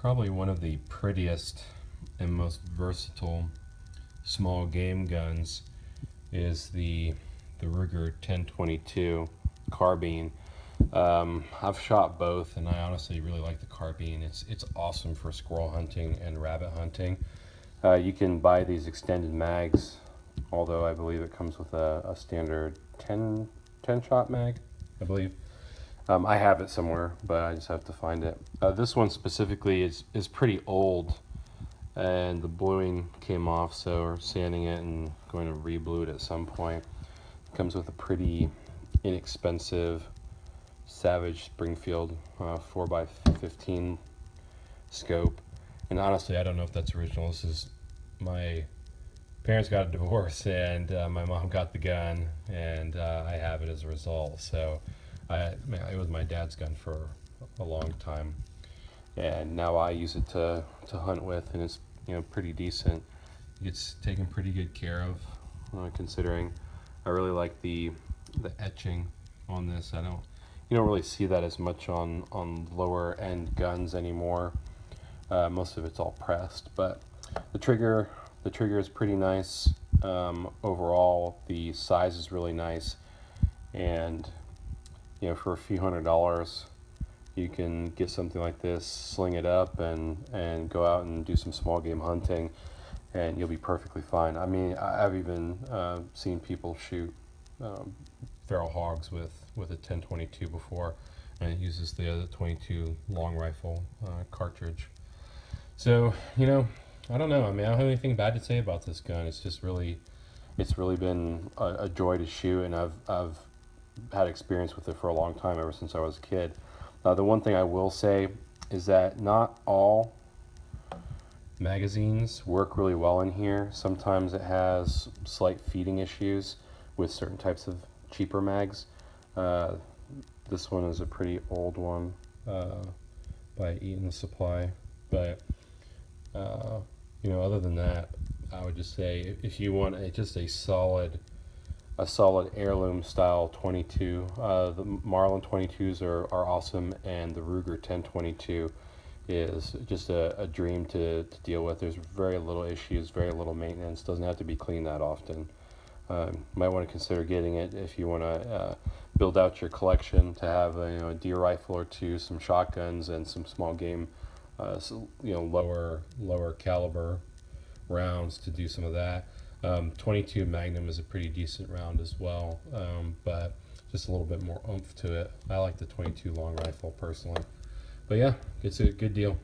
Probably one of the prettiest and most versatile small game guns is the Ruger 1022 Carbine. I've shot both, and I honestly really like the Carbine. It's awesome for squirrel hunting and rabbit hunting. You can buy these extended mags, although I believe it comes with a standard 10 shot mag, I believe. I have it somewhere, but I just have to find it. This one specifically is pretty old, and the bluing came off, so we're sanding it and going to re-blue it at some point. It comes with a pretty inexpensive Savage Springfield 4x15 scope, and honestly I don't know if that's original. This is my parents got a divorce, and my mom got the gun, and I have it as a result. So it was my dad's gun for a long time, and now I use it to hunt with, and it's pretty decent. It's taken pretty good care of, considering. I really like the etching on this. You don't really see that as much on lower end guns anymore. Most of it's all pressed, but the trigger is pretty nice. Overall, the size is really nice, and for a few $100s, you can get something like this, sling it up, and go out and do some small game hunting, and you'll be perfectly fine. I mean, I've even seen people shoot feral hogs with a 1022 before, and it uses the other 22 long rifle cartridge. So I don't know. I mean, I don't have anything bad to say about this gun. It's really been a joy to shoot, and I've had experience with it for a long time, ever since I was a kid. The one thing I will say is that not all magazines work really well in here. Sometimes it has slight feeding issues with certain types of cheaper mags. This one is a pretty old one by Eaton Supply, but other than that, I would just say if you want just a solid heirloom style 22, the Marlin 22s are awesome, and the Ruger 1022 is just a dream to deal with. There's very little issues, very little maintenance, doesn't have to be cleaned that often. Might want to consider getting it if you want to build out your collection to have a deer rifle or two, some shotguns, and some small game, lower caliber rounds to do some of that. 22 Magnum is a pretty decent round as well, but just a little bit more oomph to it. I like the 22 long rifle personally, but yeah, it's a good deal.